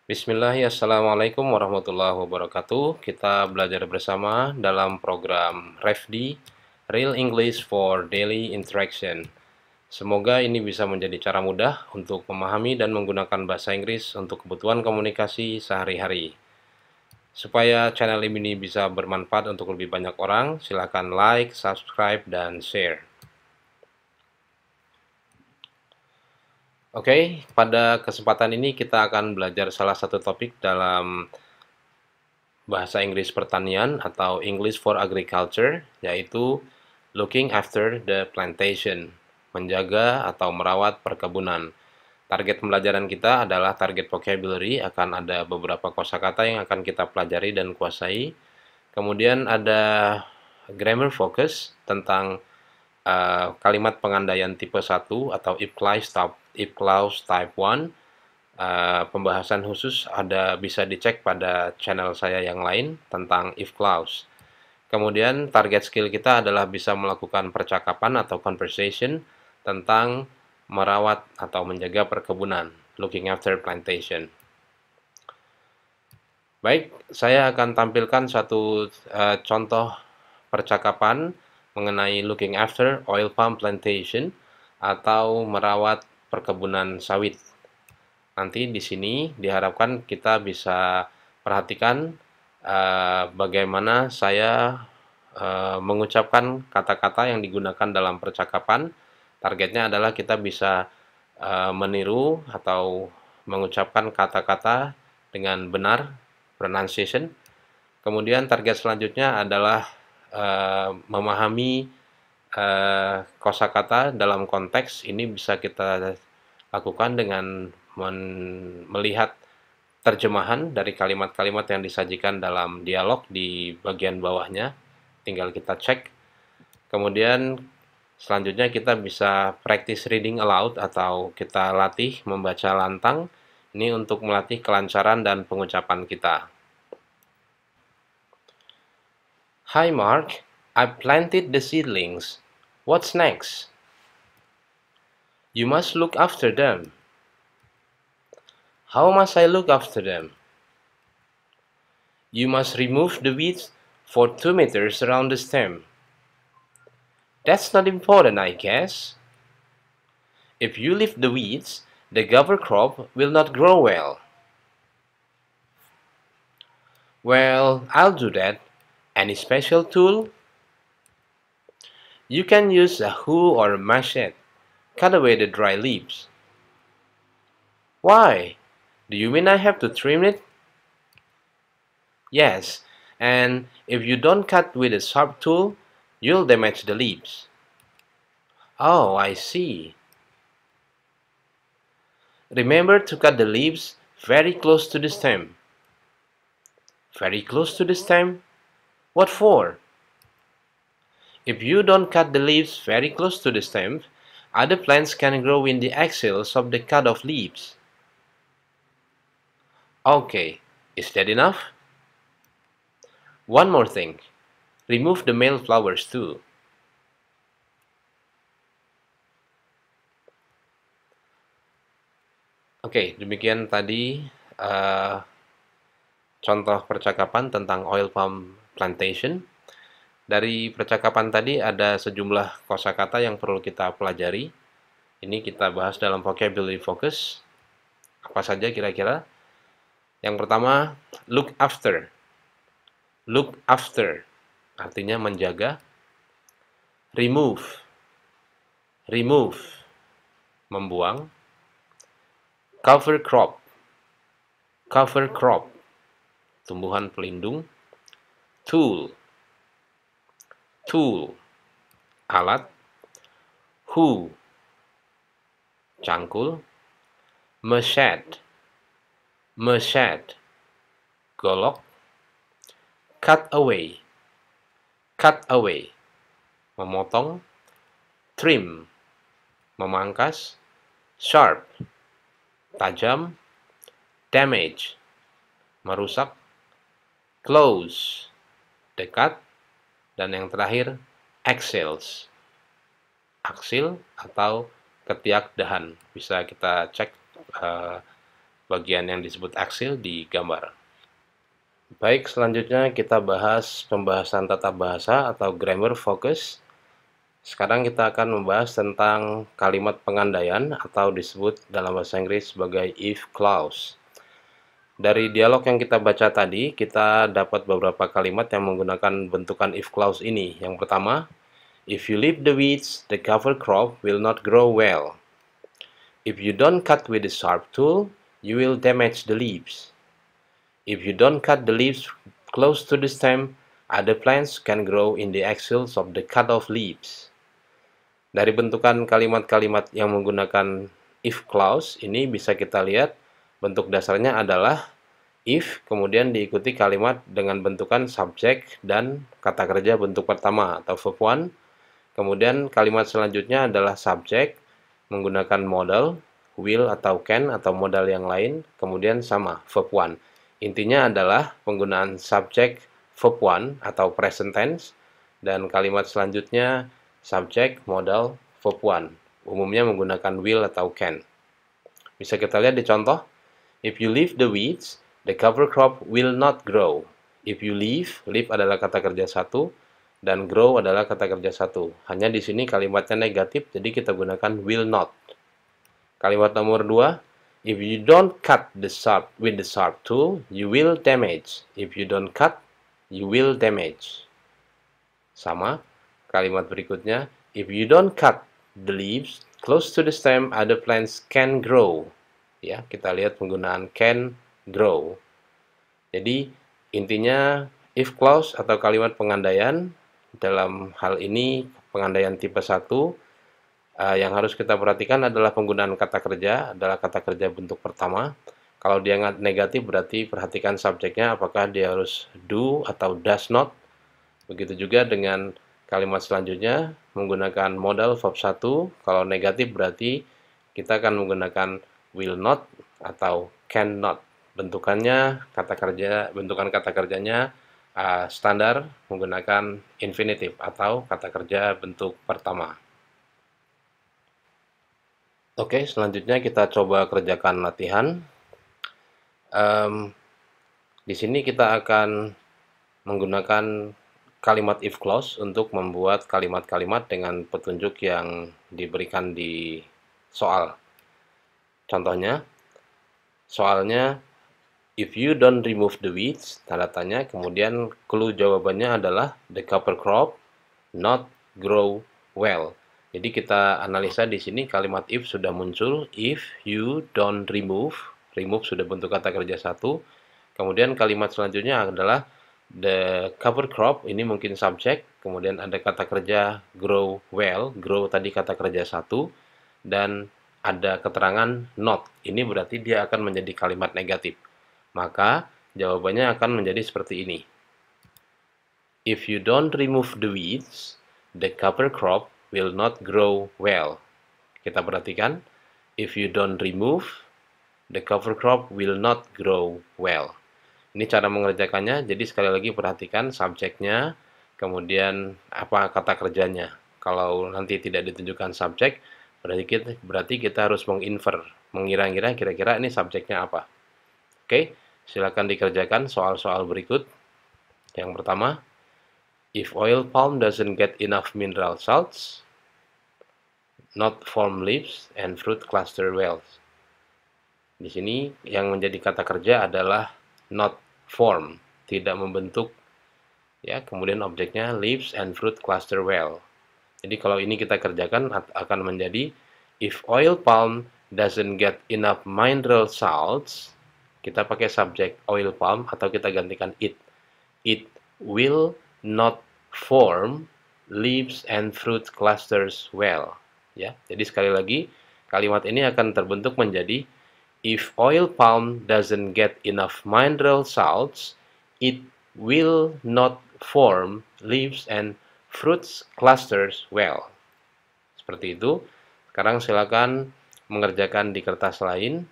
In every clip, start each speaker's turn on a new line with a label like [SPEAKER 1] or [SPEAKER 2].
[SPEAKER 1] Bismillah, Assalamualaikum warahmatullahi wabarakatuh. Kita belajar bersama dalam program REFD, Real English for Daily Interaction. Semoga ini bisa menjadi cara mudah untuk memahami dan menggunakan bahasa Inggris untuk kebutuhan komunikasi sehari-hari. Supaya channel ini bisa bermanfaat untuk lebih banyak orang, silakan like, subscribe, dan share. Oke, pada kesempatan ini kita akan belajar salah satu topik dalam bahasa Inggris pertanian atau English for Agriculture, yaitu looking after the plantation, menjaga atau merawat perkebunan. Target pembelajaran kita adalah target vocabulary, akan ada beberapa kosakata yang akan kita pelajari dan kuasai. Kemudian ada grammar focus tentang kalimat pengandaian tipe 1 atau if clause type 1. Pembahasan khusus bisa dicek pada channel saya yang lain tentang if clause. Kemudian target skill kita adalah bisa melakukan percakapan atau conversation tentang merawat atau menjaga perkebunan, looking after plantation. Baik, saya akan tampilkan satu contoh percakapan mengenai looking after oil palm plantation atau merawat perkebunan sawit. Nanti di sini diharapkan kita bisa perhatikan bagaimana saya mengucapkan kata-kata yang digunakan dalam percakapan. Targetnya adalah kita bisa meniru atau mengucapkan kata-kata dengan benar, pronunciation. Kemudian target selanjutnya adalah memahami kosakata dalam konteks. Ini bisa kita lakukan dengan melihat terjemahan dari kalimat-kalimat yang disajikan dalam dialog di bagian bawahnya. Tinggal kita cek. Kemudian selanjutnya kita bisa practice reading aloud atau kita latih membaca lantang. Ini untuk melatih kelancaran dan pengucapan kita. Hi Mark, I planted the seedlings. What's next? You must look after them. How must I look after them? You must remove the weeds for 2 meters around the stem. That's not important, I guess. If you leave the weeds, the cover crop will not grow well. Well, I'll do that. Any special tool? You can use a hoe or a machete. Cut away the dry leaves. Why? Do you mean I have to trim it? Yes, and if you don't cut with a sharp tool, you'll damage the leaves. Oh, I see. Remember to cut the leaves very close to the stem. Very close to the stem? What for? If you don't cut the leaves very close to the stem, other plants can grow in the axils of the cut-off leaves. Okay, is that enough? One more thing. Remove the male flowers too. Oke, demikian tadi contoh percakapan tentang oil palm plantation. Dari percakapan tadi ada sejumlah kosakata yang perlu kita pelajari. Ini kita bahas dalam vocabulary focus. Apa saja kira-kira? Yang pertama, look after. Look after artinya menjaga. Remove. Remove membuang. Cover crop. Cover crop tumbuhan pelindung. Tool. Tool alat. Hoe cangkul. Machete. Machete golok. Cut away. Cut away memotong. Trim memangkas. Sharp tajam. Damage merusak. Close dekat. Dan yang terakhir, axils aksil atau ketiak dahan. Bisa kita cek bagian yang disebut aksil di gambar. Baik, selanjutnya kita bahas pembahasan tata bahasa atau grammar focus. Sekarang kita akan membahas tentang kalimat pengandaian atau disebut dalam bahasa Inggris sebagai if clause. Dari dialog yang kita baca tadi, kita dapat beberapa kalimat yang menggunakan bentukan if clause ini. Yang pertama, if you leave the weeds, the cover crop will not grow well. If you don't cut with the sharp tool, you will damage the leaves. If you don't cut the leaves close to the stem, other plants can grow in the axils of the cut-off leaves. Dari bentukan kalimat-kalimat yang menggunakan if clause ini bisa kita lihat bentuk dasarnya adalah if, kemudian diikuti kalimat dengan bentukan subjek dan kata kerja bentuk pertama atau verb one. Kemudian kalimat selanjutnya adalah subjek menggunakan modal, will atau can atau modal yang lain, kemudian sama verb one. Intinya adalah penggunaan subjek verb one atau present tense dan kalimat selanjutnya subjek modal verb one. Umumnya menggunakan will atau can. Bisa kita lihat di contoh. If you leave the weeds, the cover crop will not grow. If you leave adalah kata kerja satu, dan grow adalah kata kerja satu. Hanya di sini kalimatnya negatif, jadi kita gunakan will not. Kalimat nomor 2, if you don't cut with the sharp tool, you will damage. If you don't cut, you will damage. Sama, kalimat berikutnya, if you don't cut the leaves close to the stem, other plants can grow. Ya, kita lihat penggunaan can grow. Jadi, intinya if clause atau kalimat pengandaian dalam hal ini pengandaian tipe 1 yang harus kita perhatikan adalah penggunaan kata kerja, adalah kata kerja bentuk pertama. Kalau dia negatif berarti perhatikan subjeknya apakah dia harus do atau does not. Begitu juga dengan kalimat selanjutnya menggunakan modal verb 1. Kalau negatif berarti kita akan menggunakan will not atau cannot. Bentukannya bentukan kata kerjanya standar menggunakan infinitif atau kata kerja bentuk pertama. Oke, selanjutnya kita coba kerjakan latihan. Di sini kita akan menggunakan kalimat if clause untuk membuat kalimat-kalimat dengan petunjuk yang diberikan di soal. Contohnya, soalnya if you don't remove the weeds, tanda tanya, kemudian clue jawabannya adalah the cover crop not grow well. Jadi kita analisa di sini kalimat if sudah muncul, if you don't remove sudah bentuk kata kerja satu. Kemudian kalimat selanjutnya adalah the cover crop, ini mungkin subjek, kemudian ada kata kerja grow well, grow tadi kata kerja satu, dan ada keterangan not, ini berarti dia akan menjadi kalimat negatif. Maka jawabannya akan menjadi seperti ini. If you don't remove the weeds, the cover crop will not grow well. Kita perhatikan, if you don't remove, the cover crop will not grow well. Ini cara mengerjakannya, jadi sekali lagi perhatikan subjeknya, kemudian apa kata kerjanya. Kalau nanti tidak ditunjukkan subjek, berarti kita harus menginfer, mengira-ngira kira-kira ini subjeknya apa. Oke, silakan dikerjakan soal-soal berikut. Yang pertama, if oil palm doesn't get enough mineral salts, not form leaves and fruit cluster well. Di sini yang menjadi kata kerja adalah not form, tidak membentuk, ya. Kemudian objeknya leaves and fruit cluster well. Jadi kalau ini kita kerjakan akan menjadi if oil palm doesn't get enough mineral salts, kita pakai subjek oil palm atau kita gantikan it will not form leaves and fruit clusters well. Ya, jadi sekali lagi kalimat ini akan terbentuk menjadi if oil palm doesn't get enough mineral salts, it will not form leaves and fruit clusters well. Seperti itu. Sekarang silakan mengerjakan di kertas lain,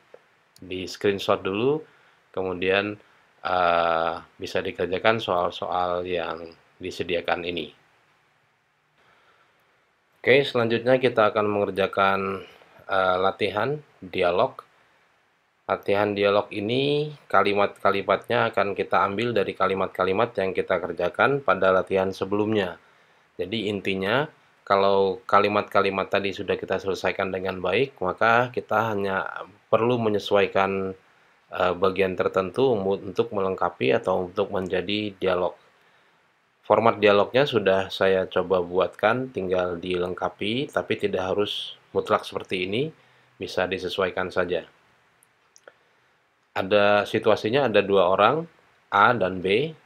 [SPEAKER 1] di screenshot dulu, kemudian bisa dikerjakan soal-soal yang disediakan ini. Oke, selanjutnya kita akan mengerjakan latihan dialog. Latihan dialog ini kalimat-kalimatnya akan kita ambil dari kalimat-kalimat yang kita kerjakan pada latihan sebelumnya. Jadi intinya, kalau kalimat-kalimat tadi sudah kita selesaikan dengan baik, maka kita hanya perlu menyesuaikan bagian tertentu untuk melengkapi atau untuk menjadi dialog. Format dialognya sudah saya coba buatkan, tinggal dilengkapi, tapi tidak harus mutlak seperti ini, bisa disesuaikan saja. Ada situasinya, ada dua orang, A dan B.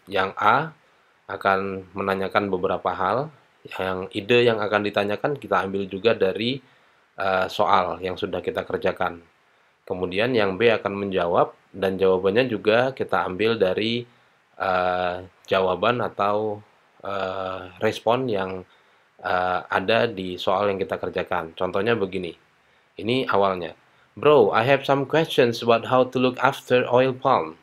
[SPEAKER 1] Yang A akan menanyakan beberapa hal, yang ide yang akan ditanyakan kita ambil juga dari soal yang sudah kita kerjakan. Kemudian yang B akan menjawab, dan jawabannya juga kita ambil dari jawaban atau respon yang ada di soal yang kita kerjakan. Contohnya begini, ini awalnya. Bro, I have some questions about how to look after oil palm.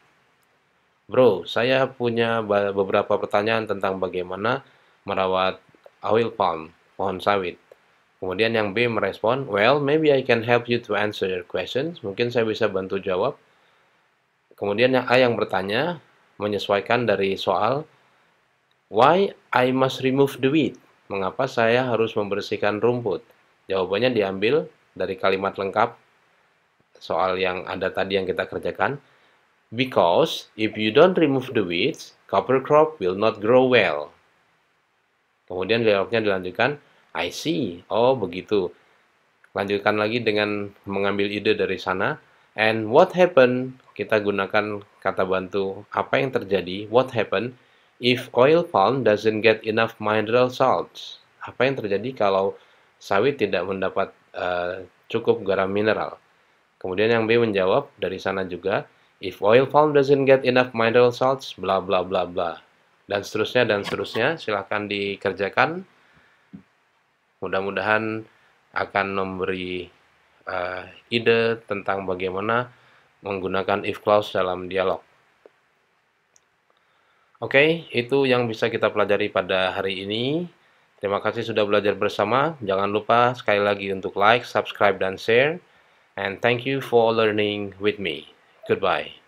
[SPEAKER 1] Bro, saya punya beberapa pertanyaan tentang bagaimana merawat oil palm, pohon sawit. Kemudian yang B merespon, well, maybe I can help you to answer your questions. Mungkin saya bisa bantu jawab. Kemudian yang A yang bertanya, menyesuaikan dari soal, why I must remove the weed? Mengapa saya harus membersihkan rumput? Jawabannya diambil dari kalimat lengkap soal yang ada tadi yang kita kerjakan. Because if you don't remove the weeds, cover crop will not grow well. Kemudian dialognya dilanjutkan, I see. Oh, begitu. Lanjutkan lagi dengan mengambil ide dari sana. And what happened? Kita gunakan kata bantu. Apa yang terjadi? What happened if oil palm doesn't get enough mineral salts? Apa yang terjadi kalau sawit tidak mendapat cukup garam mineral? Kemudian yang B menjawab dari sana juga, if oil palm doesn't get enough mineral salts, bla bla bla bla. Dan seterusnya, silahkan dikerjakan. Mudah-mudahan akan memberi ide tentang bagaimana menggunakan if clause dalam dialog. Oke, itu yang bisa kita pelajari pada hari ini. Terima kasih sudah belajar bersama. Jangan lupa sekali lagi untuk like, subscribe, dan share. And thank you for learning with me. Goodbye.